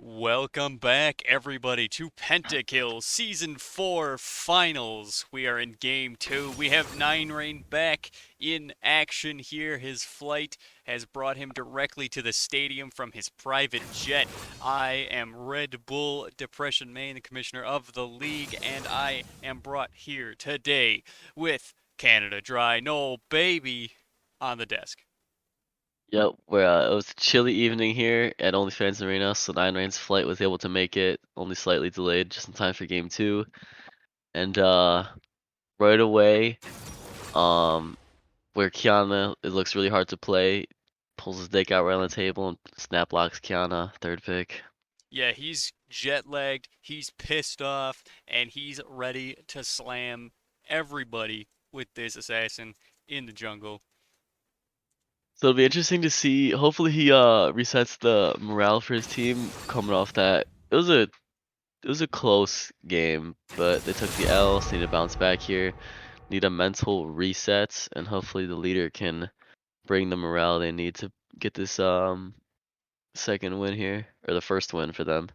Welcome back, everybody, to Pentakill Season 4 Finals. We are in Game 2. We have Nine Rain back in action here. His flight has brought him directly to the stadium from his private jet. I am Red Bull Depression Main, the commissioner of the league, and I am brought here today with Canada Dry No Baby on the desk. Yep, it was a chilly evening here at OnlyFans Arena, so Nine Rain's flight was able to make it, only slightly delayed, just in time for game two. And right away, um, where Kiana, it looks really hard to play, pulls his dick out right on the table and snap blocks Kiana, third pick. Yeah, he's jet lagged, he's pissed off, and he's ready to slam everybody with this assassin in the jungle. So it'll be interesting to see. Hopefully he resets the morale for his team coming off that. It was a close game, but they took the L, so they need to bounce back here. Need a mental reset, and hopefully the leader can bring the morale they need to get this second win here, or the first win for them.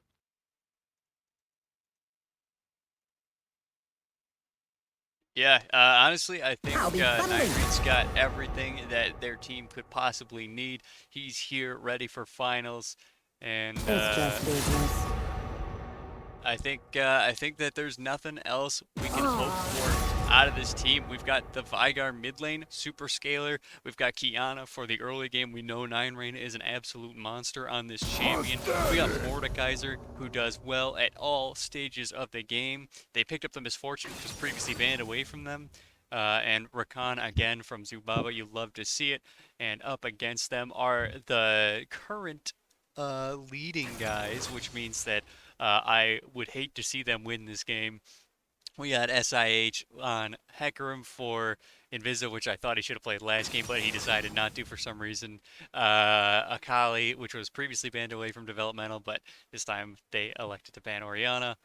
Yeah, honestly, I think I'll be friendly. Nightbreed's got everything that their team could possibly need. He's here, ready for finals, and It's just business. I think that there's nothing else we can hope for Aww. out of this team. We've got the Vigar mid lane, super scalar. We've got Kiana for the early game. We know Nine Rain is an absolute monster on this champion. We got Mordekaiser, who does well at all stages of the game. They picked up the Misfortune, which was previously banned away from them. And Rakan again from Zubaba. You love to see it. And up against them are the current leading guys, which means that I would hate to see them win this game. We got SIH on Hecarim for Invisa, which I thought he should have played last game, but he decided not to for some reason. Akali, which was previously banned away from developmental, but this time they elected to ban Oriana.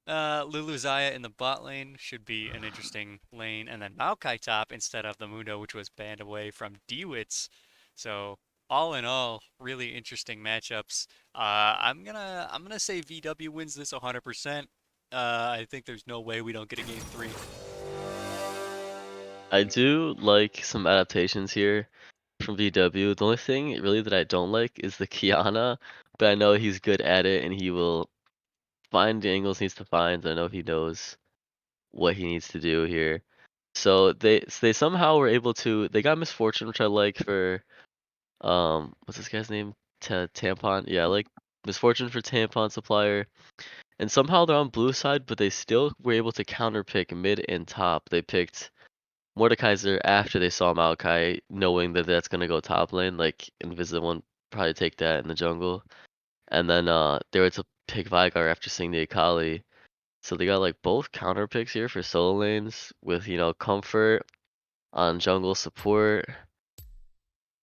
Lulu Zaya in the bot lane should be an interesting lane, and then Maokai top instead of the Mundo, which was banned away from Dewitz. So all in all, really interesting matchups. I'm gonna say VW wins this 100%. I think there's no way we don't get a game three. I do like some adaptations here from VW. The only thing really that I don't like is the Kiana, but I know he's good at it and he will find the angles he needs to find. I know he knows what he needs to do here. So they somehow were able to they got Misfortune, which I like for what's this guy's name? Tampon. Yeah, I like Misfortune for Tampon supplier. And somehow they're on blue side, but they still were able to counterpick mid and top. They picked Mordekaiser after they saw Maokai, knowing that that's gonna go top lane. Like Invisible won't probably take that in the jungle. And then they were to pick Vigar after seeing the Akali. So they got like both counter picks here for solo lanes with comfort on jungle support.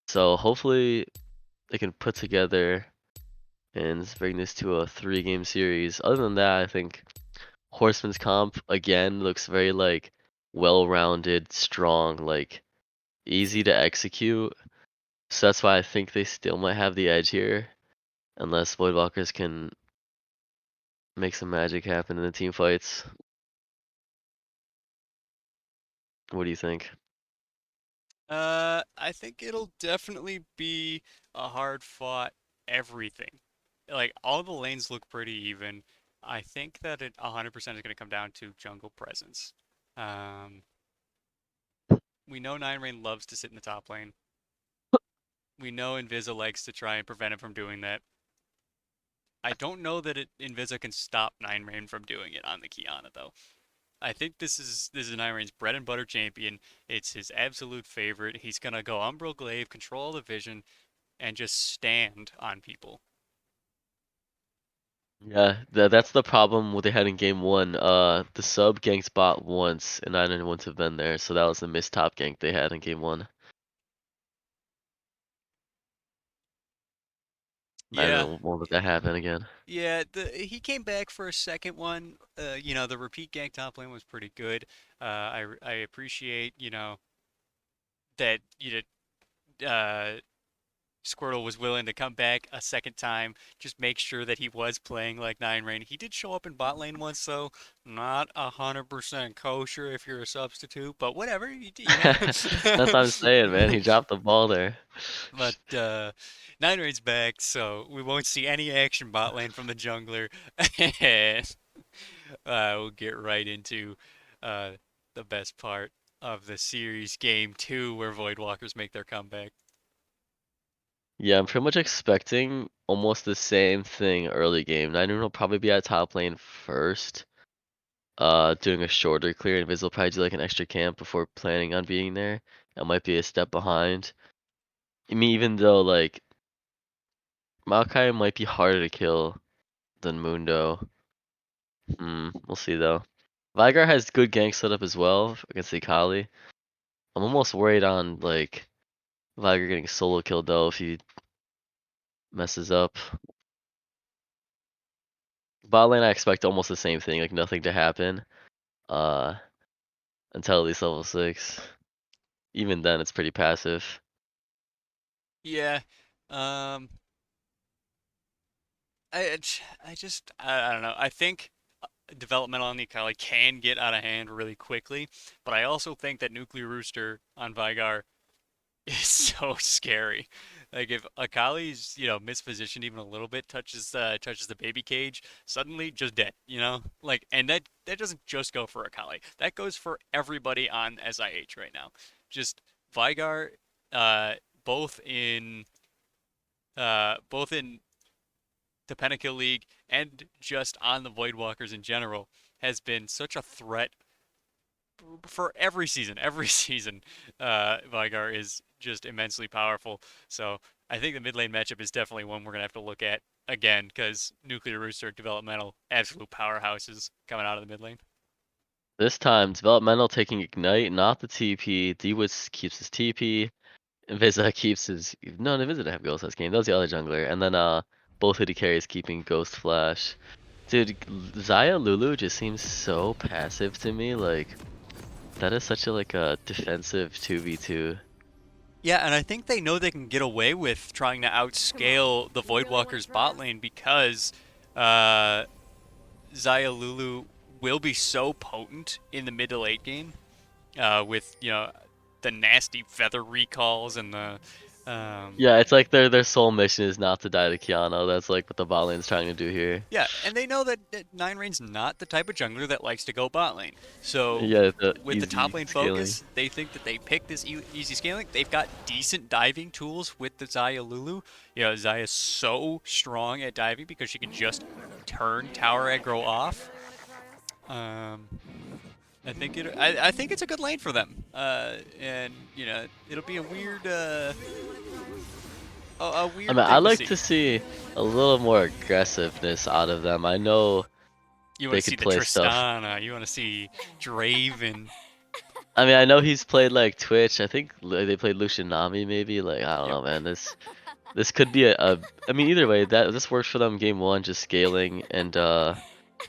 So hopefully they can put together and bring this to a 3-game series. Other than that, I think Horseman's comp again looks very like well-rounded, strong, like easy to execute. So that's why I think they still might have the edge here, unless Voidwalkers can make some magic happen in the team fights. What do you think? I think it'll definitely be a hard fought everything. Like all the lanes look pretty even. I think that it 100% is going to come down to jungle presence. Um, we know Nine Rain loves to sit in the top lane. We know Invisa likes to try and prevent him from doing that. I don't know that Invisa can stop Nine Rain from doing it on the Kiana though. I think this is Nine Rain's bread and butter champion. It's his absolute favorite. He's gonna go Umbral Glaive, control the vision, and just stand on people. Yeah, that's the problem what they had in game one. The sub ganked bot once, and I didn't want to have been there, so that was the missed top gank they had in game one. I Yeah, don't want that happen again. yeah. He came back for a second one. The repeat gank top lane was pretty good. I appreciate that Squirtle was willing to come back a second time, just make sure that he was playing like 9 Rain. He did show up in bot lane once, though. Not 100% kosher if you're a substitute, but whatever, you know. That's what I'm saying, man. He dropped the ball there. But 9 Rain's back, so we won't see any action bot lane from the jungler. And we'll get right into uh, the best part of the series, Game 2, where Voidwalkers make their comeback. Yeah, I'm pretty much expecting almost the same thing early game. Nine will probably be at top lane first, doing a shorter clear, and Viz will probably do like an extra camp before planning on being there. It might be a step behind. I mean, even though like Maokai might be harder to kill than Mundo. We'll see though. Vigar has good gank setup as well against the Akali. I'm almost worried on like Vigar getting solo killed though if he messes up. Bot lane I expect almost the same thing, like nothing to happen. Uh until at least level 6. Even then it's pretty passive. Yeah, um, I just, I don't know. I think development on the Akali can get out of hand really quickly, but I also think that Nuclear Rooster on Vigar is so scary. Like if Akali's, mispositioned even a little bit, touches the baby cage, suddenly just dead, you know? Like, and that doesn't just go for Akali. That goes for everybody on SIH right now. Just Vigar, uh, both in both in the Pentakill League and just on the Voidwalkers in general, has been such a threat for every season. Every season, Vigar is just immensely powerful. So I think the mid lane matchup is definitely one we're gonna have to look at again because Nuclear Rooster developmental absolute powerhouses coming out of the mid lane. This time developmental taking ignite, not the TP. D-Woods keeps his TP. Inviza keeps his no, Inviza didn't have Ghost last game. That was the other jungler. And then both AD carries keeping Ghost Flash. Dude, Zaya Lulu just seems so passive to me. Like that is such a like a defensive 2v2. Yeah, and I think they know they can get away with trying to outscale the Voidwalkers bot lane because uh, Zaya Lulu will be so potent in the mid to late game with the nasty feather recalls and the Yeah, it's like their sole mission is not to die to Kiana. That's like what the bot lane's trying to do here. yeah, and they know that Nine Rain's not the type of jungler that likes to go bot lane. So Yeah, the with the top easy lane scaling. focus, they think that they pick this easy scaling. They've got decent diving tools with the Zaya Lulu. Zaya's so strong at diving because she can just turn tower aggro off. Um, I think it's a good lane for them. And it'll be a weird a I weird mean, I thing to like see. to see a little more aggressiveness out of them. I know You want they to see could the play stuff. Tristana. You want to see Draven. I mean, I know he's played like Twitch. I think they played Lucian Nami maybe. Like I don't Yep. know, man. This could be I mean, either way, that this works for them game one, just scaling, and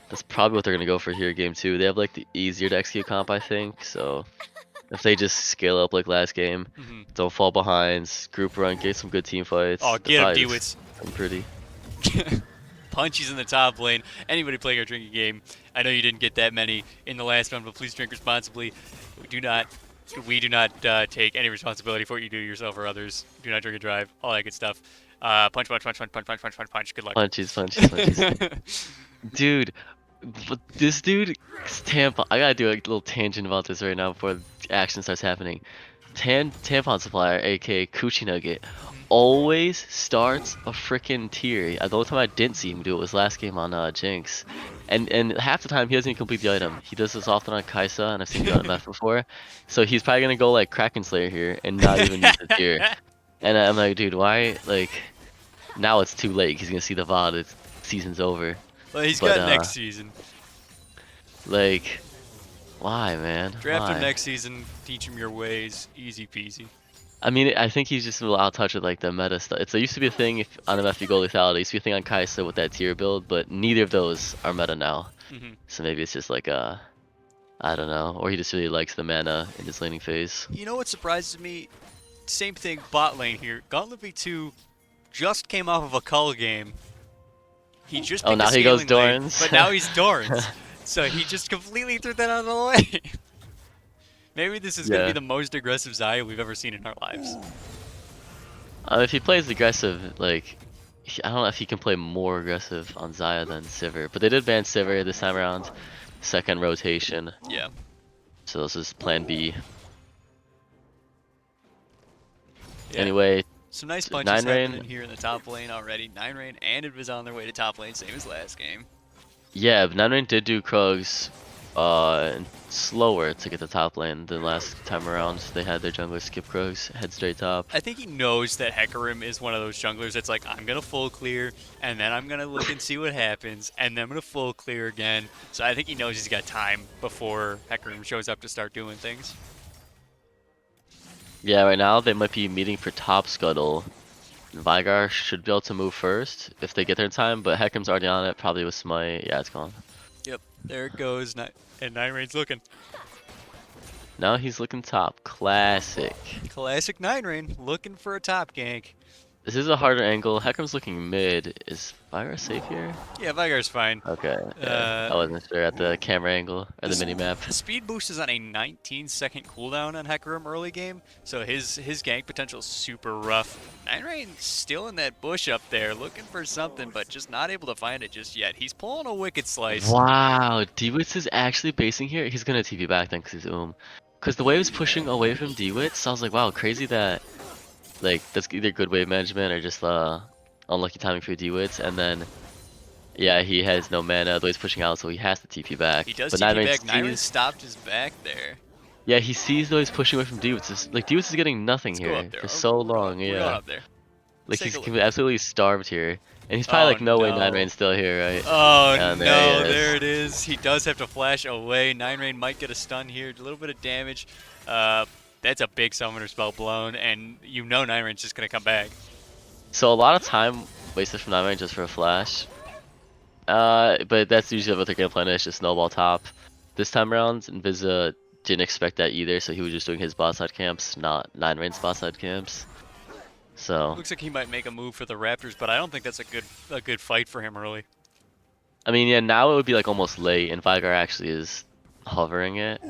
that's probably what they're gonna go for here game two. They have like the easier to execute comp, I think. So if they just scale up like last game, Hmm. don't fall behind, group run, get some good team Oh, fights, they'll get him, probably just Dewitz. come pretty. Punchies in the top lane. Anybody playing our drinking game, I know you didn't get that many in the last one, but please drink responsibly. We do not take any responsibility for what you do yourself or others. Do not drink and drive. All that good stuff. Punch, punch, punch, punch, punch, punch, punch, punch, punch. Good luck. Punchies, punchies, punchies. Dude, but this dude, Tampa. I gotta do a little tangent about this right now before the action starts happening. Tampon supplier, aka Coochie Nugget, Mhm. always starts a freaking tier. The only time I didn't see him do it was last game on Jinx, and half the time he doesn't even complete the item. He does this often on Kaisa, and I've seen him do it on Meth before. So he's probably gonna go like Kraken Slayer here and not even use the tier. And I'm like, dude, why? Like now it's too late. He's gonna see the VOD. It's season's over. Well, he's But got next season. like, why, man? Draft him Why? next season. Teach him your ways. Easy peasy. I mean, I think he's just a little out of touch with like the meta stuff. It used to be a thing if on MF you go lethality. It used to be a thing on Kai'Sa with that tier build, but neither of those are meta now. Hmm. So maybe it's just like I don't know, or he just really likes the mana in his laning phase. You know what surprises me? Same thing, bot lane here. Gauntlet V2 just came off of a Cull game. He just Oh, picked a now he goes scaling lane, Dorans. but now he's Dorans. So he just completely threw that out of the way. Maybe this is going to be Yeah. the most aggressive Xayah we've ever seen in our lives. If he plays aggressive, like, I don't know if he can play more aggressive on Xayah than Sivir, but they did ban Sivir this time around, second rotation. Yeah. So this is Plan B. Yeah. Anyway, Some nice punches 9 happening Rain. here in the top lane already. 9 Rain and Invis on their way to top lane, same as last game. Yeah, 9 Rain did do Krugs slower to get the top lane than last time around. They had their jungler skip Krugs, head straight top. I think he knows that Hecarim is one of those junglers that's like, I'm going to full clear, and then I'm going to look and see what happens, and then I'm going to full clear again. So I think he knows he's got time before Hecarim shows up to start doing things. Yeah, right now they might be meeting for top scuttle. Vigar should be able to move first if they get there in time, but Hecarim's already on it, probably with Smite. Yeah, it's gone. Yep, there it goes, and 9 Rain's looking. Now he's looking top. Classic. Classic 9 Rain, looking for a top gank. This is a harder angle. Hecarim's looking mid. Is Vigar safe here? Yeah, Vigar's fine. Okay. Yeah. I wasn't sure at the camera angle or the mini-map. The speed boost is on a 19-second cooldown on Hecarim early game, so his gank potential is super rough. 9 Rain still in that bush up there, looking for something, but just not able to find it just yet. He's pulling a wicked slice. Wow, Dewitz is actually basing here. He's gonna TP back then because he's Because the wave is pushing away from Dewitz, so I was like, wow, crazy that, like, that's either good wave management or just unlucky timing for Dewitz. And then, yeah, he has no mana. The wave's pushing out, so he has to TP back. He does but TP back. 9 Rain stopped his back there. Yeah, he sees the wave's pushing away from Dewitz. Like, Dewitz is getting nothing Let's here go up there. for so long. We're Yeah, going up there. like Take he's a look. absolutely starved here. And he's probably like, no way 9 Rain's still here, right? Oh And no, there he is. there it is. He does have to flash away. 9 Rain might get a stun here, a little bit of damage. That's a big summoner spell blown, and you know 9 Rain's just gonna come back. So a lot of time wasted from 9 Rain just for a flash. But that's usually what their game plan is, just snowball top. This time around, Invis didn't expect that either, so he was just doing his bot side camps, not 9 Rain's bot side camps. So Looks like he might make a move for the Raptors, but I don't think that's a good fight for him early. I mean, yeah, now it would be like almost late, and Vigar actually is hovering it.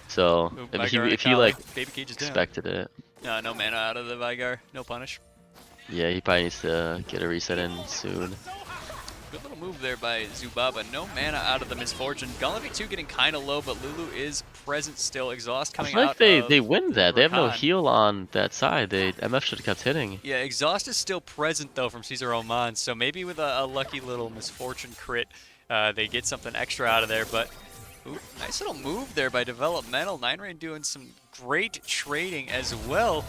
So Ooh, if Vigar on a he collar. like Baby Cage is down. expected it, No mana out of the Vigar. No punish. yeah, he probably needs to get a reset in soon. Good little move there by Zubaba. No mana out of the Misfortune. Gulliver 2 getting kind of low, but Lulu is present still. Exhaust I coming feel out like of they win that. They have no Rakan. heal on that side. MF should have kept hitting. Yeah, Exhaust is still present though from Caesar Oman, so maybe with a lucky little Misfortune crit, they get something extra out of there. But ooh, nice little move there by Developmental. 9 Rain doing some great trading as well.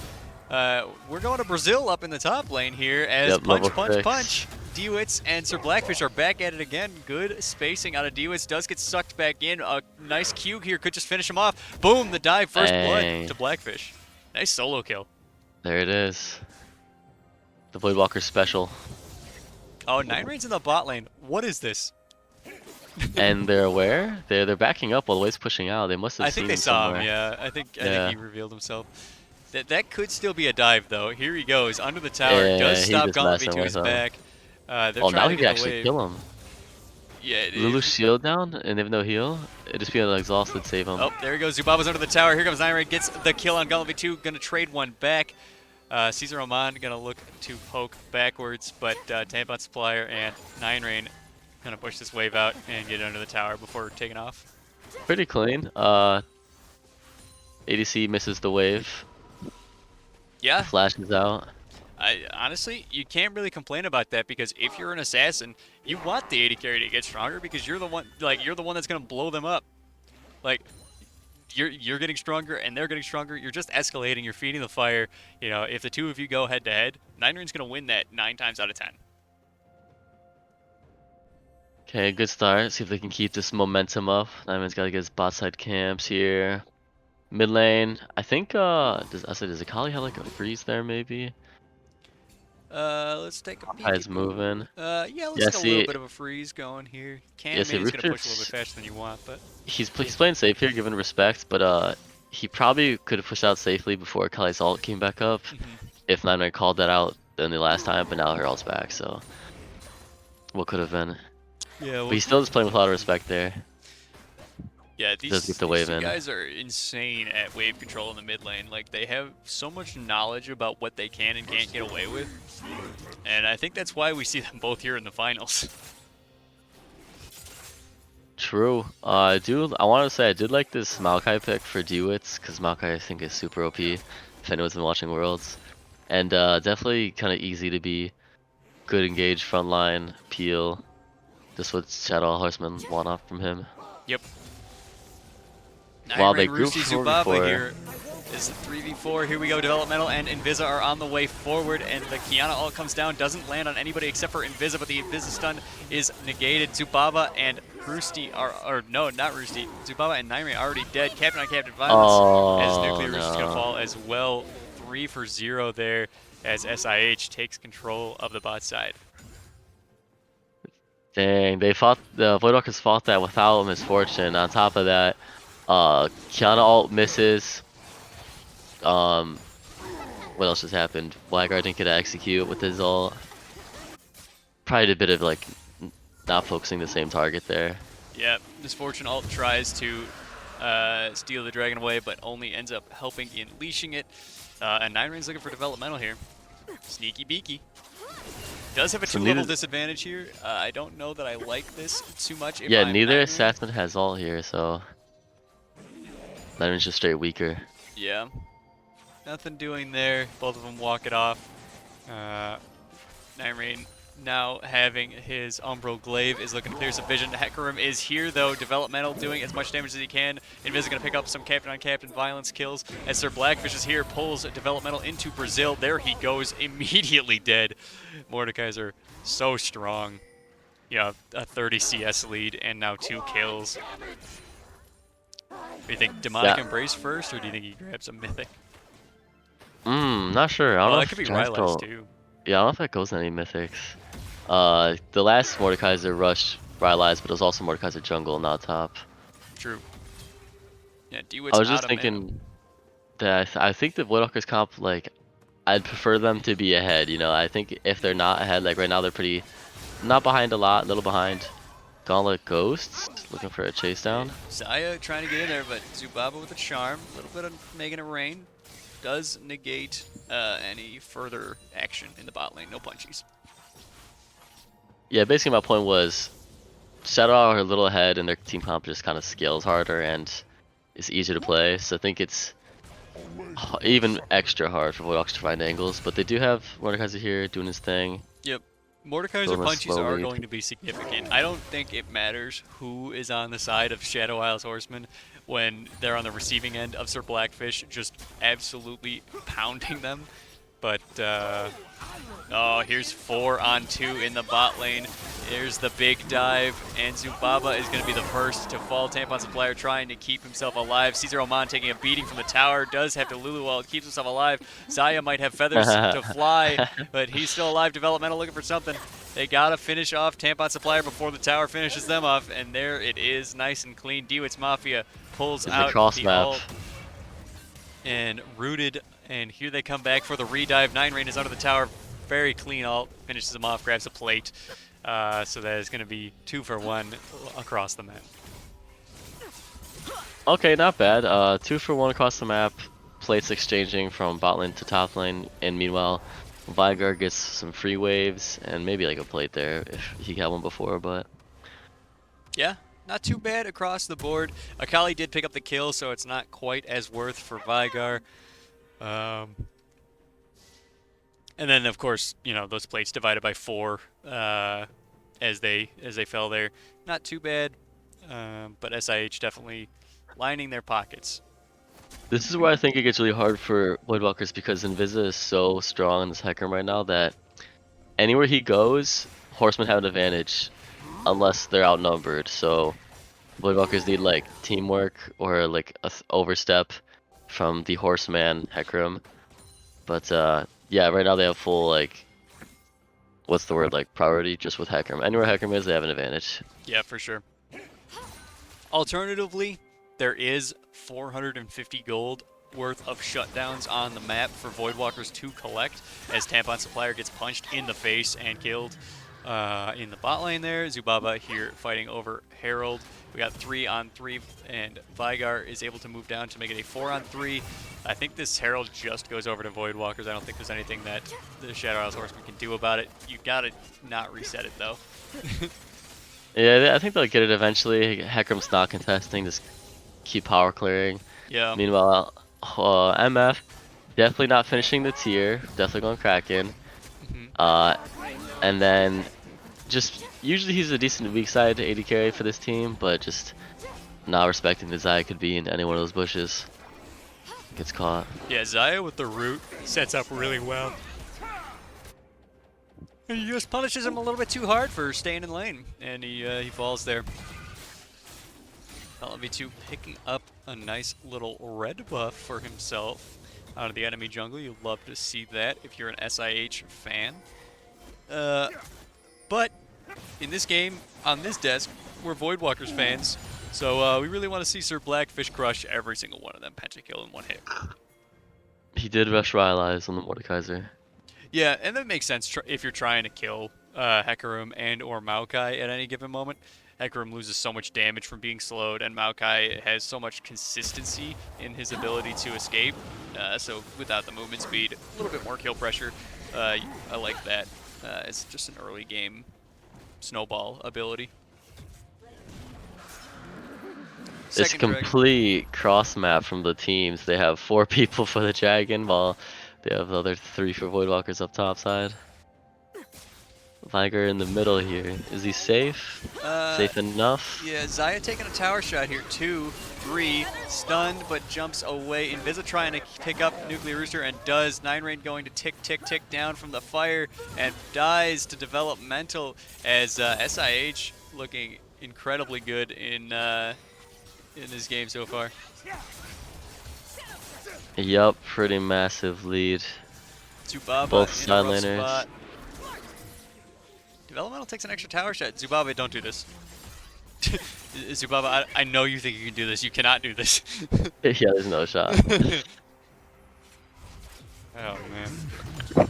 We're going to Brazil up in the top lane here as Yep, level punch. 6. Dewitz and Sir Blackfish are back at it again. Good spacing out of Dewitz. Does get sucked back in. A nice Q here could just finish him off. Boom, the dive, first Dang. blood to Blackfish. Nice solo kill. There it is. The Voidwalker special. Oh, 9 Rain's in the bot lane. What is this? And they're aware? They're backing up while the wave's pushing out. They must have I seen think they him saw somewhere. him, yeah. I think Yeah. he revealed himself. That could still be a dive though. Here he goes under the tower. Yeah, Does he stop just Gauntlet messing to with his him. back. They're Oh, trying now to he get can the actually wave. kill him. Yeah, Lulu's shield down, and they have no heal. It'd just be an exhausted save him. Oh, there he goes. Zubaba's under the tower. Here comes 9 Rain. Gets the kill on Gauntlet 2. Gonna trade one back. Caesar Oman gonna look to poke backwards, but Tampon Supplier and 9 Rain gonna push this wave out and get under the tower before taking off. Pretty clean. ADC misses the wave. Yeah, Flashes out. honestly, you can't really complain about that because if you're an assassin, you want the AD carry to get stronger because you're the one that's gonna blow them up. Like, you're getting stronger and they're getting stronger. You're just escalating. You're feeding the fire. You know, if the two of you go head to head, 9 Rain's gonna win that 9 times out of 10. Okay, good start. See if they can keep this momentum up. Diamond's got to get his bot side camps here. Mid lane, I think. Does Akali have like a freeze there maybe? Let's take a peek. He's moving. Yeah, let's Yeah, get a little see- bit of a freeze going here. Can Yeah, see, May's gonna push a Richard's- little bit faster than you want, but He's playing safe here, given respect, but he probably could have pushed out safely before Akali's ult came back up. If 9 called that out than the last time, but now her ult's back, so what could have been. Yeah, But well, he's still just playing with a lot of respect there. yeah, Does get these the these wave two in. guys are insane at wave control in the mid lane. Like they have so much knowledge about what they can and can't get away with, and I think that's why we see them both here in the finals. True. I want to say I did like this Maokai pick for Dewitz, because Maokai I think is super OP, if anyone's been watching Worlds. And definitely kind of easy to be good engage frontline, peel. Just what Shadow Horseman want off from him. Yep. Nine While they Rain group Roosty 4 Zubaba before. here is 3v4. Here we go. Developmental and Invisa are on the way forward, and the Kiana ult comes down. Doesn't land on anybody except for Invisa, but the Invisa stun is negated. Zubaba and Roosty are, or no, not Roosty. Zubaba and Nine Rain already dead. Captain on Captain violence as Oh Nuclear Roosty's going to no. fall as well. 3 for 0 there as SIH takes control of the bot side. Dang, the Voidwalkers fought that without misfortune. On top of that, Kiana ult misses. What else just happened? Blackguard didn't get to execute with his ult. Probably did a bit of like not focusing the same target there. Yeah, Misfortune ult tries to steal the dragon away, but only ends up helping in leashing it. And Nine Rain's looking for developmental here. Sneaky beaky. Does have a So 2-level neither, disadvantage here. I don't know that I like this too much if yeah, I'm neither Nine Rain. assassin has ult here, so that means just straight weaker. Yeah. Nothing doing there. Both of them walk it off. Nine Rain now having his Umbral Glaive is looking to clear some vision. Hecarim is here though, developmental, doing as much damage as he can. Invis is going to pick up some captain on captain violence kills as Sir Blackfish is here, pulls developmental into Brazil. There he goes, immediately dead. Mordekaiser are so strong. Yeah, a 30 CS lead and now 2 kills. Do you think Demonic Yeah. Embrace first, or do you think he grabs a Mythic? Not sure. I don't Oh, know that if could be Giants Rylai's go. too. Yeah, I don't know if that goes in any mythics. The last Mordekaiser rushed Rylai's, but it was also Mordekaiser jungle, not top. True. Yeah, I DeWitt's was out just of mana. thinking that I think the Voidwalkers comp, like, I'd prefer them to be ahead, you know? I think if they're not ahead, like right now they're pretty, not behind a lot, a little behind. Gauntlet Ghosts, looking for a chase down. Zaya trying to get in there, but Zubaba with a charm. A little bit of making it rain. Does negate any further action in the bot lane. No punchies. Yeah, basically my point was, Shadow are a little ahead and their team comp just kind of scales harder and is easier to play, so I think it's even extra hard for Voidwalkers to find angles, but they do have Mordekaiser here doing his thing. Yep. Mordekaiser Building a punchies slow are lead. going to be significant. I don't think it matters who is on the side of Shadow Isles Horsemen when they're on the receiving end of Sir Blackfish, just absolutely pounding them. But, oh, here's 4 on 2 in the bot lane. There's the big dive, and Zubaba is going to be the first to fall. Tampon Supplier trying to keep himself alive. Caesar Oman taking a beating from the tower. Does have to Lulu while it keeps himself alive. Zaya might have feathers to fly, but he's still alive. Developmental looking for something. They got to finish off Tampon Supplier before the tower finishes them off, and there it is, nice and clean. DeWitt's Mafia pulls Is the out cross the map. ult and rooted, and here they come back for the redive. Nine Rain is under the tower, very clean ult, finishes him off, grabs a plate. So that is going to be 2 for 1 across the map. Okay, not bad. 2 for 1 across the map. Plates exchanging from bot lane to top lane, and meanwhile, Vigar gets some free waves and maybe like a plate there if he got one before, but Yeah, not too bad across the board. Akali did pick up the kill, so it's not quite as worth for Vigar. And then, of course, you know, those plates divided by 4 as they fell there. Not too bad, but SIH definitely lining their pockets. this is where I think it gets really hard for Voidwalkers because Invisa is so strong in this Hecarim right now that anywhere he goes, Horsemen have an advantage unless they're outnumbered. So Voidwalkers need like teamwork or like a overstep from the Horseman Hecarim. But yeah, right now they have full like what's the word, like priority just with Hecarim. Anywhere Hecarim is, they have an advantage. Yeah, for sure. Alternatively, there is 450 gold worth of shutdowns on the map for Voidwalkers to collect as Tampon Supplier gets punched in the face and killed in the bot lane there. Zubaba here fighting over Herald. We got 3-on-3, and Vigar is able to move down to make it a 4-on-3. I think this Herald just goes over to Voidwalkers. I don't think there's anything that the Shadow Isles Horseman can do about it. You gotta not reset it, though. Yeah, I think they'll get it eventually. Hecarim's not contesting, just keep power clearing. Yeah. Meanwhile, MF definitely not finishing the tier, definitely going Kraken. And then just usually he's a decent weak side AD carry for this team, but just not respecting that Zaya could be in any one of those bushes. Gets caught. Yeah, Zaya with the root sets up really well. He just punishes him a little bit too hard for staying in lane, and he falls there. V2 picking up a nice little red buff for himself out of the enemy jungle. You'd love to see that if you're an SIH fan. But in this game, on this desk, we're Voidwalkers fans, so we really want to see Sir Blackfish crush every single one of them pentakill in one hit. He did rush Rylai's on the Mordekaiser. Yeah, and that makes sense if you're trying to kill Hecarim and or Maokai at any given moment. Hecarim loses so much damage from being slowed, and Maokai has so much consistency in his ability to escape. So without the movement speed, a little bit more kill pressure. I like that. It's just an early game snowball ability. It's complete cross map from the teams. They have 4 people for the dragon, while they have the other 3 for Voidwalkers up top side. Vigar in the middle here. Is he safe? Safe enough? Yeah, Zaya taking a tower shot here. 2, 3, stunned, but jumps away. Invisor trying to pick up Nuclear Rooster and does. 9rain going to tick, tick, tick down from the fire and dies to developmental as SIH looking incredibly good in this game so far. Yup, pretty massive lead. Zubaba both in side a rough laners. spot. Developmental takes an extra tower shot. Zubaba, don't do this. Zubaba, I know you think you can do this. You cannot do this. Yeah, there's no shot. Oh, man.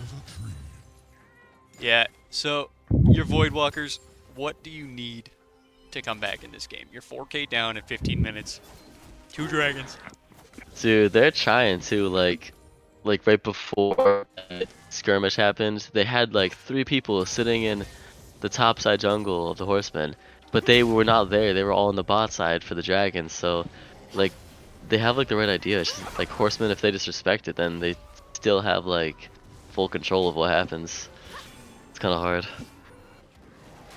Yeah, so your Voidwalkers, what do you need to come back in this game? You're 4K down in 15 minutes. 2 dragons. Dude, they're trying to, like right before that skirmish happened, they had like 3 people sitting in the top side jungle of the horsemen, but they were not there. They were all on the bot side for the dragons. So like they have like the right idea. It's just, like, horsemen, if they disrespect it, then they still have like full control of what happens. It's kind of hard,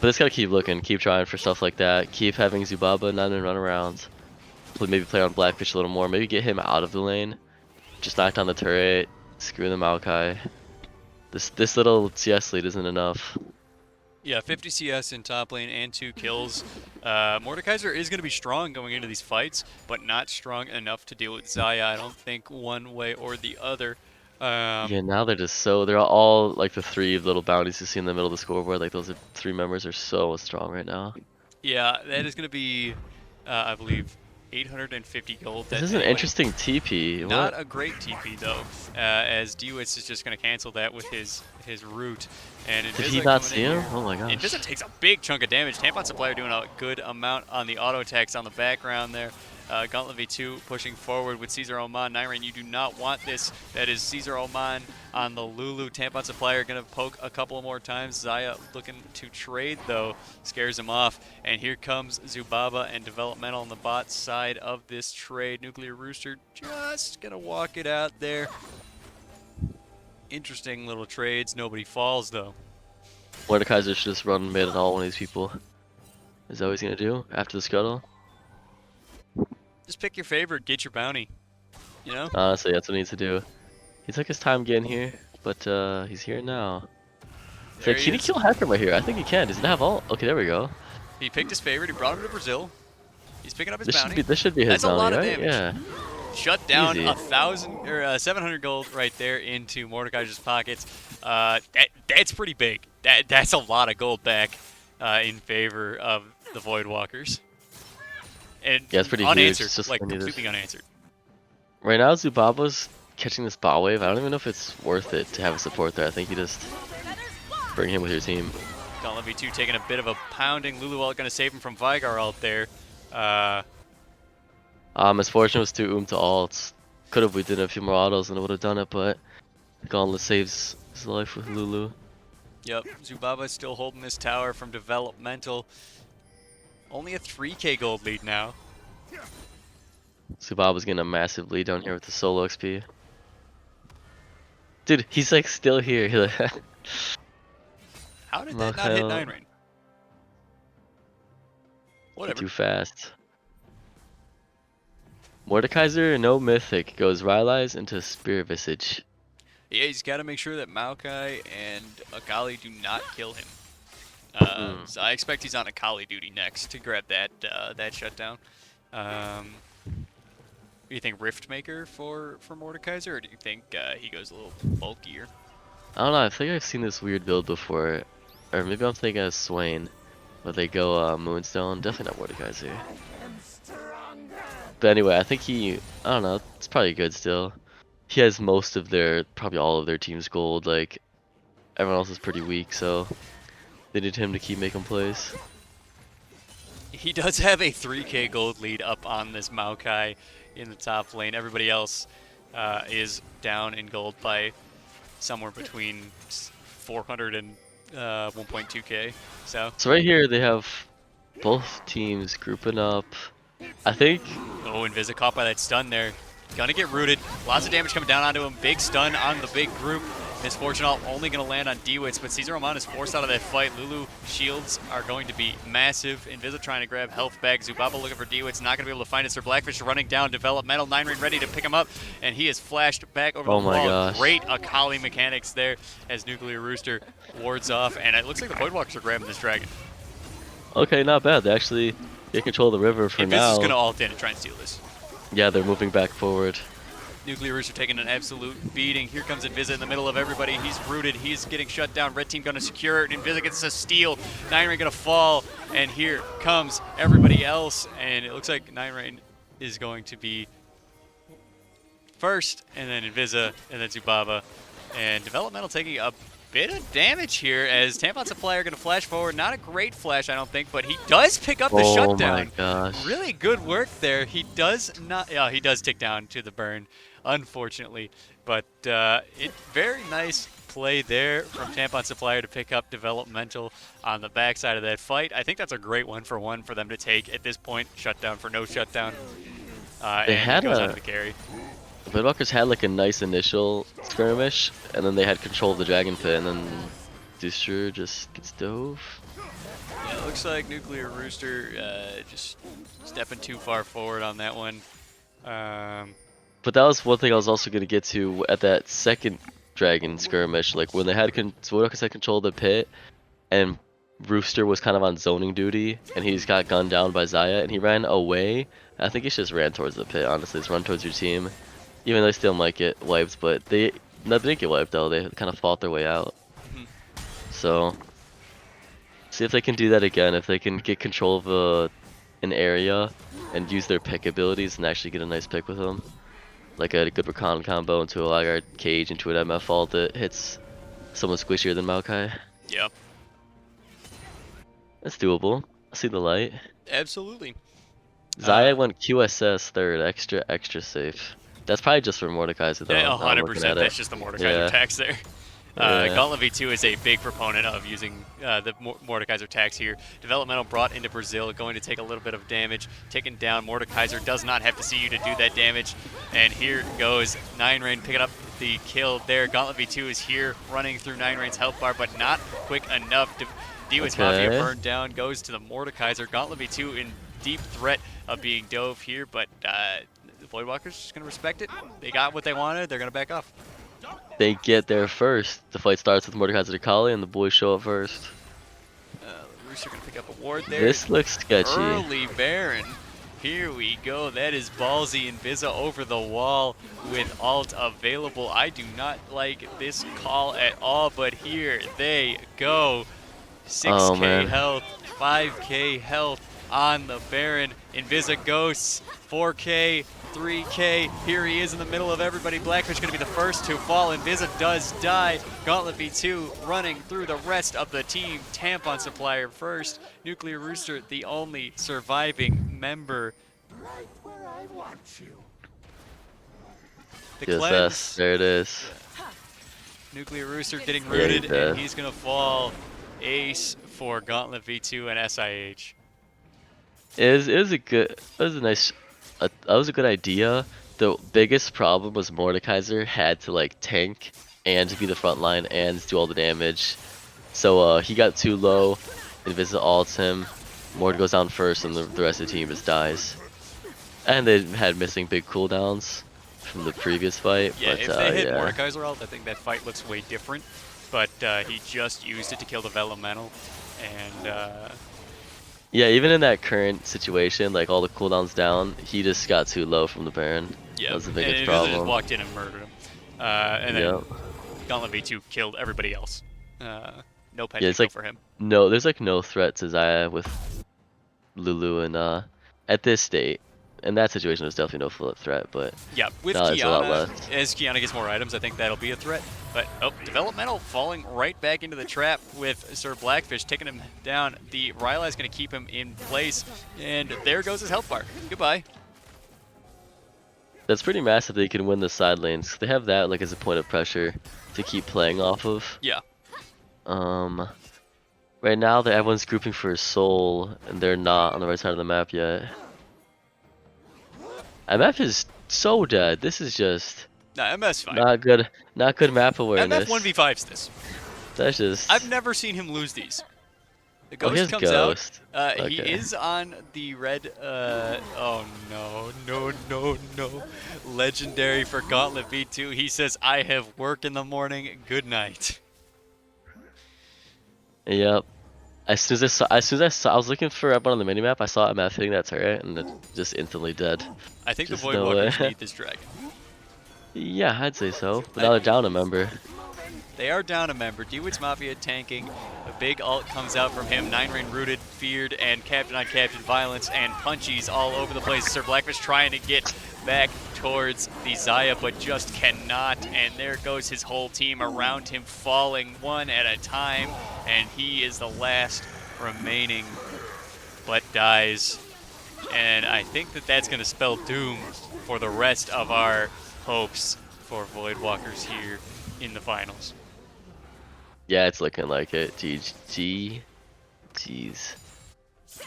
but it's gotta keep looking, keep trying for stuff like that, keep having Zubaba not even run around, maybe play on Blackfish a little more, maybe get him out of the lane, just knock down the turret, screw the Maokai. This little CS lead isn't enough. Yeah, 50 CS in top lane and 2 kills. Mordekaiser is going to be strong going into these fights, but not strong enough to deal with Zaya, I don't think, one way or the other. Yeah, now they're all like the 3 little bounties you see in the middle of the scoreboard. Like those 3 members are so strong right now. Yeah, that is going to be, I believe, 850 gold. This is an interesting TP. Not a great TP though, as Dewitz is just going to cancel that with his root. And did he not see him? Oh my gosh. Invisor takes a big chunk of damage. Tampon Supplier doing a good amount on the auto attacks on the background there. Gauntlet V2 pushing forward with Caesar Oman. 9rain, you do not want this. That is Caesar Oman on the Lulu. Tampon Supplier going to poke a couple more times. Zaya looking to trade, though. Scares him off. And here comes Zubaba and Developmental on the bot side of this trade. Nuclear Rooster just going to walk it out there. Interesting little trades. Nobody falls, though. Mordekaiser should just run mid on all one of these people. Is that what he's going to do after the scuttle? Just pick your favorite, get your bounty. You know? Honestly, that's what he needs to do. He took his time getting here, but he's here now. Like, can he kill Hecarim right here? I think he can. Does he have all? Okay, there we go. He picked his favorite. He brought him to Brazil. He's picking up his bounty. This should be his That's bounty, a lot of right? damage. Yeah. Shut down Easy. 700 gold right there into Mordekaiser's pockets. That's pretty big. That's a lot of gold back in favor of the Voidwalkers. And yeah, it's pretty unanswered, huge. It's just like completely unanswered. Right now, Zubaba's catching this bot wave. I don't even know if it's worth it to have a support there. I think you just bring him with your team. Gauntlet V2 taking a bit of a pounding. Lulu Ult going to save him from Vigar ult there. Uh, Misfortune was too to alts. Could have we did a few more autos and it would have done it, but Gauntlet saves his life with Lulu. Yep, Zubaba still holding this tower from developmental. Only a 3k gold lead now. Zubaba's getting a massive lead down here with the solo XP. Dude, he's like still here. How did that not hit 9 Mikhail, rain? Whatever. too fast. Mordekaiser, no mythic, goes Rylai's into Spirit Visage. Yeah, he's got to make sure that Maokai and Akali do not kill him. So I expect he's on Akali duty next to grab that that shutdown. Do you think Riftmaker for Mordekaiser, or do you think he goes a little bulkier? I don't know, I think I've seen this weird build before. Or maybe I'm thinking of Swain. But they go Moonstone, definitely not Mordekaiser. But anyway, I think I don't know, it's probably good still. He has most of probably all of their team's gold, like, everyone else is pretty weak, so they need him to keep making plays. He does have a 3k gold lead up on this Maokai in the top lane. Everybody else is down in gold by somewhere between 400 and 1.2k. So right here they have both teams grouping up. I think. Oh, Invisa caught by that stun there. Gonna get rooted. Lots of damage coming down onto him. Big stun on the big group. Misfortune ult only gonna land on D-Wits, but Caesar Roman is forced out of that fight. Lulu shields are going to be massive. Invisa trying to grab health back. Zubaba looking for D-Wits, not gonna be able to find it. Sir Blackfish running down developmental. 9 rain ready to pick him up, and he is flashed back over the Oh my wall. gosh. Great Akali mechanics there as Nuclear Rooster wards off, and it looks like the Voidwalkers are grabbing this dragon. Okay, not bad. They actually get control of the river for now. Invisa's gonna ult in and try and steal this. Yeah, they're moving back forward. Nuclear Rooster taking an absolute beating. Here comes Invisa in the middle of everybody. He's rooted. He's getting shut down. Red team going to secure it. Invisa gets a steal. 9 rain going to fall. And here comes everybody else. And it looks like 9 rain is going to be first. And then Invisa. And then Zubaba. And developmental taking a bit of damage here as Tampon Supplier going to flash forward. Not a great flash, I don't think, but he does pick up the shutdown. Oh my gosh. Really good work there. He does not. Yeah, he does tick down to the burn, unfortunately. But very nice play there from Tampon Supplier to pick up developmental on the backside of that fight. I think that's a great 1-for-1 for them to take at this point. Shutdown for no shutdown. They and had he goes out of the carry. The Voidwalkers had like a nice initial skirmish, and then they had control of the Dragon Pit, and then Dooster just gets dove. Yeah, it looks like Nuclear Rooster just stepping too far forward on that one. But that was one thing I was also going to get to at that second Dragon skirmish, like when they had Voidwalkers had control of the pit, and Rooster was kind of on zoning duty, and he just got gunned down by Xayah, and he ran away. I think he just ran towards the pit, honestly. Just run towards your team. Even though they still might get wiped, but they didn't get wiped though. They kind of fought their way out. So, see if they can do that again. If they can get control of an area and use their pick abilities and actually get a nice pick with them, like a good recon combo into a Laggard cage into an MF ult that hits someone squishier than Maokai. Yep. That's doable. I see the light. Absolutely. Xayah went QSS third, extra safe. That's probably just for Mordekaiser though. Yeah, now I'm looking 100%. at it. That's just the Mordekaiser Yeah. tax there. Yeah. Gauntlet V2 is a big proponent of using the Mordekaiser tax here. Developmental brought into Brazil, going to take a little bit of damage. Taken down, Mordekaiser does not have to see you to do that damage. And here goes 9 rain picking up the kill there. Gauntlet V2 is here, running through 9 rain's health bar, but not quick enough. D-Wits Mafia burned down, goes to the Mordekaiser. Gauntlet V2 in deep threat of being dove here, but the Voidwalkers just going to respect it. They got what they wanted. They're going to back off. They get there first. The fight starts with Mordekaiser Akali, and the boys show up first. Rooster going to pick up a ward there. This looks sketchy. Early Baron. Here we go. That is ballsy. Invisa over the wall with ult available. I do not like this call at all, but here they go. 6k man. health, 5k health. on the Baron. Invisa Ghosts, 4K, 3K. Here he is in the middle of everybody. Blackfish going to be the first to fall. Invisa does die. Gauntlet V2 running through the rest of the team. Tampon Supplier first. Nuclear Rooster, the only surviving member. Right where I want you. The TSS, cleanse. there it is. Nuclear Rooster getting Yeah, rooted, he's and dead. he's going to fall. Ace for Gauntlet V2 and SIH. It was a good, it was a nice, that was a good idea. The biggest problem was Mordekaiser had to like tank and be the front line and do all the damage. So he got too low, Invisa ults him, Mord goes down first and the rest of the team just dies. And they had missing big cooldowns from the previous fight, Yeah, but if they hit yeah. Mordekaiser ult, I think that fight looks way different. But he just used it to kill the Velemental. And Yeah, even in that current situation, like all the cooldowns down, he just got too low from the Baron. yeah, That was the and biggest Invisa just problem. walked in and murdered him. And then Yeah. Gauntlet V2 killed everybody else. No Yeah, it's pentakill like for him. no, there's like no threat to Xayah with Lulu and at this state. In that situation, there's definitely no full threat, but Yeah, with now it's a lot Kiana, less. as Kiana gets more items, I think that'll be a threat. But, oh, Developmental falling right back into the trap with Sir Blackfish, taking him down. The Rylai's going to keep him in place, and there goes his health bar. Goodbye. That's pretty massive that you can win the side lanes. They have that like as a point of pressure to keep playing off of. Yeah. Right now that everyone's grouping for Soul, and they're not on the right side of the map yet. MF is so dead. This is just Nah, MS fine. not good. Not good map MF awareness. 1v5s this. That's just. I've never seen him lose these. The Oh, he Ghost has comes Ghost. out. He Okay. is on the red. Oh no, no, no, no. Legendary for Gauntlet V2. He says, I have work in the morning. Good night. Yep. As soon as I saw, I was looking for everyone on the minimap. I saw MF hitting that turret, and it just instantly dead. I think Just the no way. Voidwalkers need this dragon. Yeah, I'd say so. But now they're down a member. They are down a member. DeWitt's Mafia tanking. A big ult comes out from him. 9rain rooted, feared, and captain on captain violence and punchies all over the place. Sir Blackfish trying to get back towards the Xayah, but just cannot. And there goes his whole team around him, falling one at a time. And he is the last remaining, but dies. And I think that that's going to spell doom for the rest of our hopes for Voidwalkers here in the finals. Yeah, it's looking like it. GG. Jeez.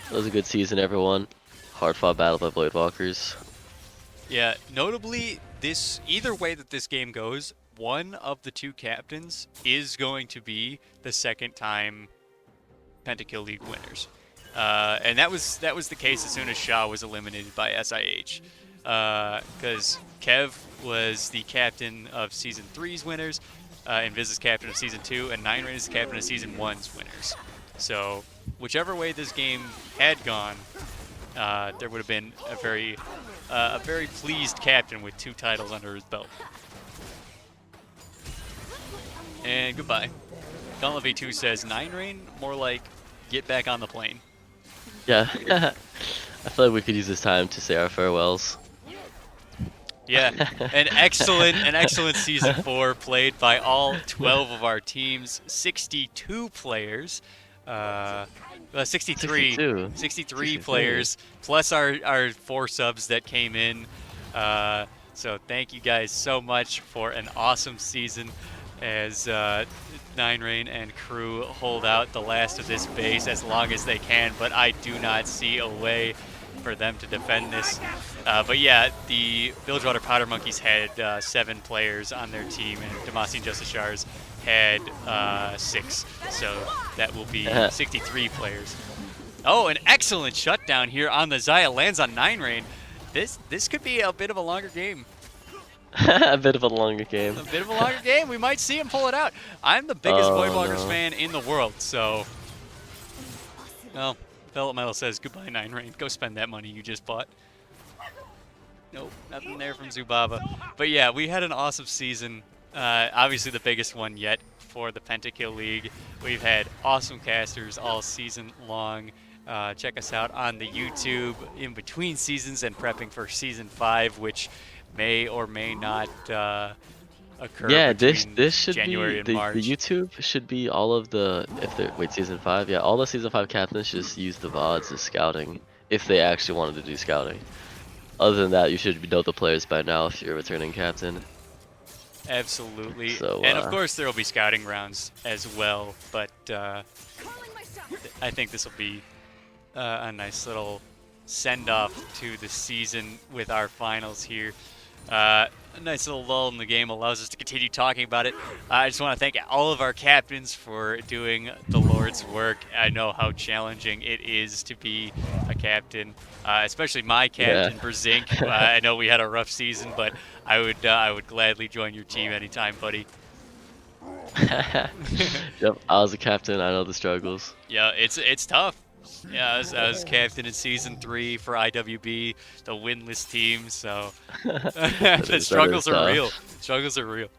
That was a good season, everyone. Hard fought battle by Voidwalkers. Yeah, notably, this either way that this game goes, one of the two captains is going to be the second time Pentakill League winners. And that was the case as soon as Shaw was eliminated by SIH. Because Kev was the captain of Season 3's winners, Invis is captain of Season 2, and 9rain is the captain of Season 1's winners. So, whichever way this game had gone, there would have been a very pleased captain with 2 titles under his belt. And goodbye. Gauntlet V2 says, 9rain, more like, get back on the plane. Yeah. I feel like we could use this time to say our farewells. Yeah, an excellent Season 4 played by all 12 of our teams, 62 players. 63 63. players, plus our 4 subs that came in. So thank you guys so much for an awesome season as 9rain and crew hold out the last of this base as long as they can, but I do not see a way for them to defend this. But yeah, the Bilgewater Powder Monkeys had 7 players on their team, and Demacian Justiciars had 6. So that will be 63 players. Oh, an excellent shutdown here on the Xayah, lands on 9rain. This could be a bit of a longer game. A bit of a longer game. A bit of a longer game. We might see him pull it out. I'm the biggest Voidwalkers no. fan in the world, so... Well, Developmental says, goodbye, 9rain. Go spend that money you just bought. Nope, nothing there from Zubaba. But yeah, we had an awesome season. Obviously the biggest one yet for the Pentakill League. We've had awesome casters all season long. Check us out on the YouTube in between seasons and prepping for season 5, which may or may not occur Yeah, between this should be January and the March. YouTube should be all of the if they're wait season 5, yeah, all the season 5 captains just use the VODs as scouting if they actually wanted to do scouting. Other than that, you should know the players by now if you're a returning captain. Absolutely. So And of course, there will be scouting rounds as well, but I think this will be a nice little send off to the season with our finals here. A nice little lull in the game allows us to continue talking about it. I just want to thank all of our captains for doing the Lord's work. I know how challenging it is to be a captain, especially my yeah. captain, Brzink. I know we had a rough season, but I would gladly join your team anytime, buddy. Yep, I was a captain, I know the struggles. Yeah, it's tough. Yeah, I was captain in season 3 for IWB, the winless team. So the That is struggles are real. tough. Struggles are real.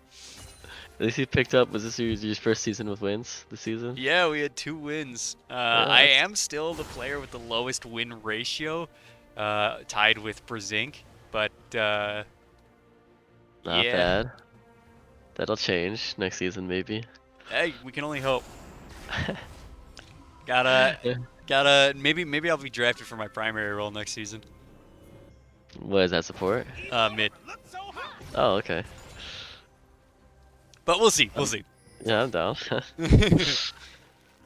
At least you picked up, was this your first season with wins this season? Yeah, we had 2 wins. Yeah, I that's am still the player with the lowest win ratio, tied with Brzink. But not yeah, bad. That'll change next season maybe. hey, we can only hope. Gotta maybe I'll be drafted for my primary role next season. What is that support? Mid. Oh, okay. But we'll see. We'll Um, see. yeah, I'm down.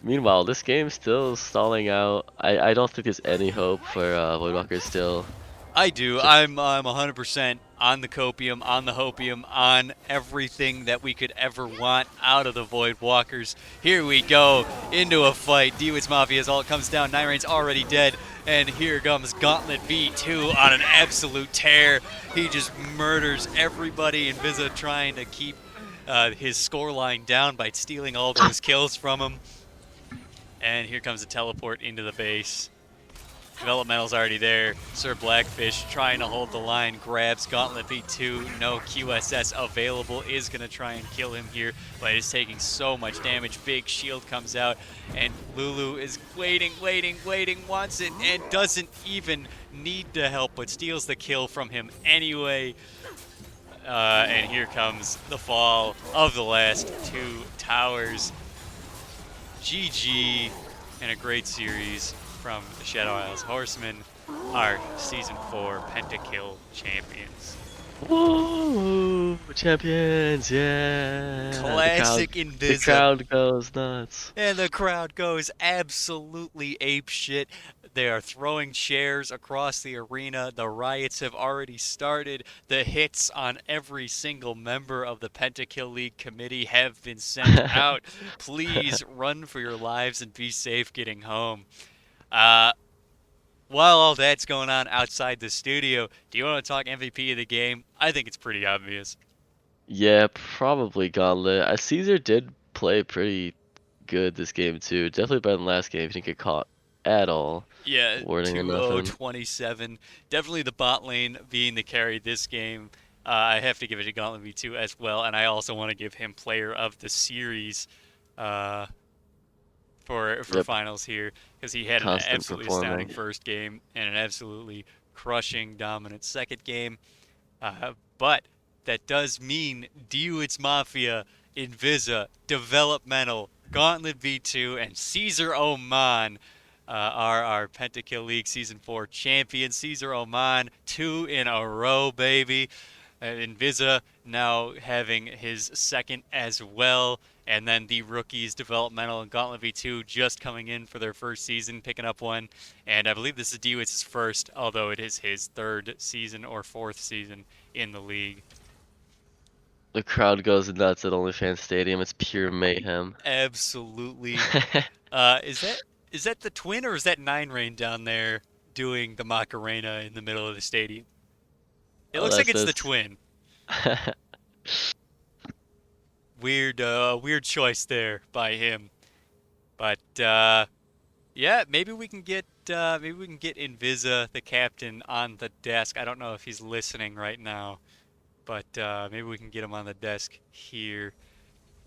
Meanwhile, this game's still stalling out. I don't think there's any hope for Voidwalker still. I do. Just I'm 100% on the copium, on the hopium, on everything that we could ever want out of the Void Walkers. Here we go into a fight. Dewitz Mafia's all comes down. Nine Rain's already dead. And here comes Gauntlet V2 on an absolute tear. He just murders everybody. Invisa trying to keep his scoreline down by stealing all those kills from him. And here comes the teleport into the base. Developmental's already there. Sir Blackfish trying to hold the line, grabs Gauntlet V2. No QSS available, is going to try and kill him here, but is taking so much damage. Big shield comes out, and Lulu is waiting, wants it, and doesn't even need to help, but steals the kill from him anyway. And here comes the fall of the last 2 towers. GG, and a great series from the Shadow Isles Horsemen, our Season 4 Pentakill champions. woo, champions, yeah. Classic The Invisa. crowd goes nuts. And the crowd goes absolutely apeshit. They are throwing chairs across the arena. The riots have already started. The hits on every single member of the Pentakill League committee have been sent out. Please run for your lives and be safe getting home. While all that's going on outside the studio, do you want to talk MVP of the game? I think it's pretty obvious. Yeah, probably Gauntlet. Caesar did play pretty good this game too. Definitely better than last game. He didn't get caught at all. Yeah, Warding or nothing. 2-0-27. Definitely the bot lane being the carry this game. I have to give it to Gauntlet V2 as well, and I also want to give him Player of the Series uh, for Yep, finals here, because he had an constant absolutely astounding performing. first game and an absolutely crushing, dominant second game. But that does mean Dewitz Mafia, Invisa, Developmental, Gauntlet V2, and Caesar Oman are our Pentakill League Season 4 champions. Caesar Oman, 2 in a row, baby. Invisa now having his second as well. And then the rookies, Developmental and Gauntlet V2, just coming in for their first season, picking up one. And I believe this is Dewitz's first, although it is his 3rd season or 4th season in the league. The crowd goes nuts at OnlyFans Stadium. It's pure mayhem. Absolutely. Is that the twin, or is that Nine Rain down there doing the Macarena in the middle of the stadium? It Oh, looks like that's it's the this. twin. Weird choice there by him. But yeah, maybe we can get Invisa, the captain, on the desk. I don't know if he's listening right now, but maybe we can get him on the desk here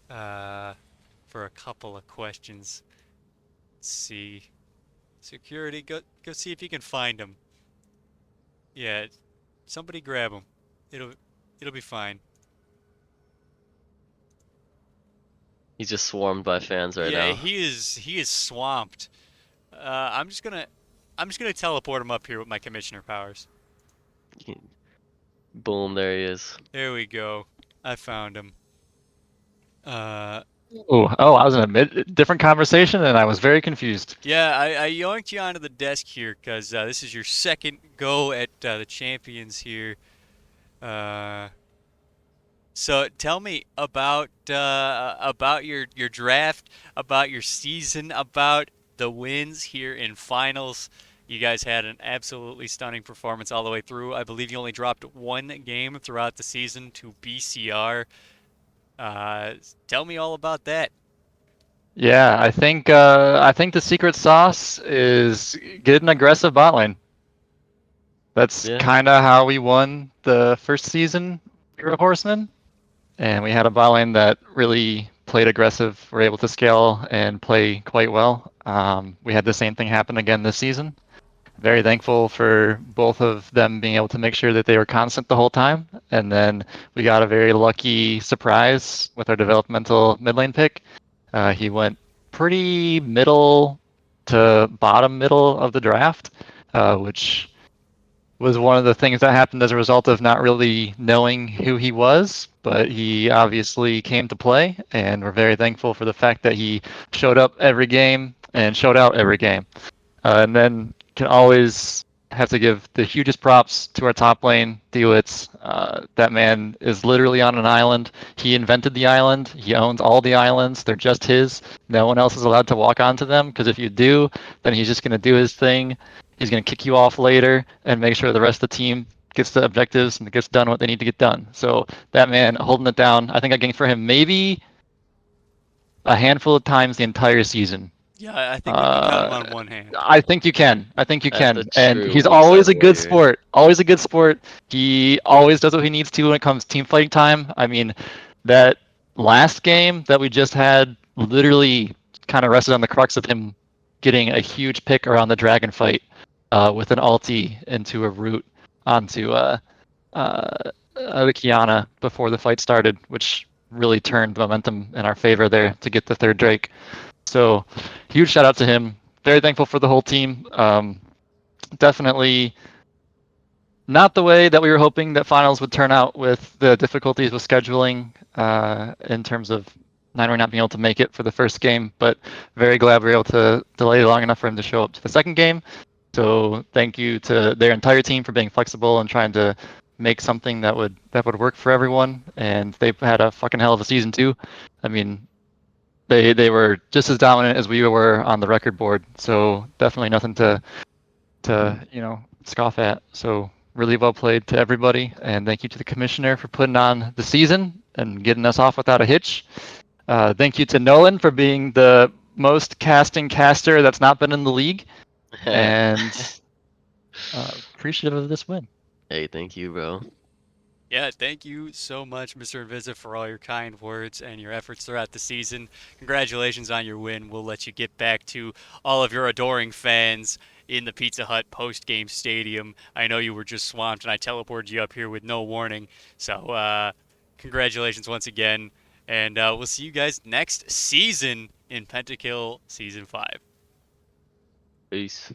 for a couple of questions. Let's see. Security, go see if you can find him. Yeah, somebody grab him. It'll it'll be fine. He's just swarmed by fans right Yeah, now. he is swamped. I'm just gonna teleport him up here with my commissioner powers. Boom, there he is. There we go. I found him. Uh, Oh, I was in a different conversation and I was very confused. yeah, I yoinked you onto the desk here because this is your second go at the champions here. Uh, so tell me about your draft, about your season, about the wins here in finals. You guys had an absolutely stunning performance all the way through. I believe you only dropped one game throughout the season to BCR. Uh, Tell me all about that. Yeah, I think the secret sauce is get an aggressive bot lane. That's Yeah. kind of how we won the first season for Horsemen, and we had a bot lane that really played aggressive, were able to scale and play quite well. We had the same thing happen again this season. Very thankful for both of them being able to make sure that they were constant the whole time. And then we got a very lucky surprise with our developmental mid lane pick. He went pretty middle to bottom middle of the draft, which was one of the things that happened as a result of not really knowing who he was. But he obviously came to play, and we're very thankful for the fact that he showed up every game and showed out every game. And then can always have to give the hugest props to our top lane, Dewitz. That man is literally on an island. He invented the island. He owns all the islands. They're just his. No one else is allowed to walk onto them because if you do, then he's just going to do his thing. He's going to kick you off later and make sure the rest of the team gets the objectives and gets done what they need to get done. So that man holding it down. I think I ganked for him maybe a handful of times the entire season. Yeah, I think we can count him Uh, on one hand. I think you can. I think you That's a can. And true he's weak-side always a good warrior. sport. Always a good sport. He always does what he needs to when it comes team fighting time. I mean, that last game that we just had literally kind of rested on the crux of him getting a huge pick around the dragon fight with an ulti into a root onto the Kiana before the fight started, which really turned the momentum in our favor there to get the third Drake. So huge shout out to him. Very thankful for the whole team. Definitely not the way that we were hoping that finals would turn out with the difficulties with scheduling in terms of Nine not being able to make it for the first game, but very glad we were able to delay long enough for him to show up to the second game. So thank you to their entire team for being flexible and trying to make something that would work for everyone. And they've had a fucking hell of a season too. I mean, they were just as dominant as we were on the record board. So definitely nothing to scoff at. So really well played to everybody, and thank you to the commissioner for putting on the season and getting us off without a hitch. Thank you to Nolan for being the most casting caster that's not been in the league, and appreciative of this win. Hey, thank you, bro. Yeah, thank you so much, Mr. Invisa, for all your kind words and your efforts throughout the season. Congratulations on your win. We'll let you get back to all of your adoring fans in the Pizza Hut post-game stadium. I know you were just swamped, and I teleported you up here with no warning. So, congratulations once again, and we'll see you guys next season in Pentakill Season 5. Peace.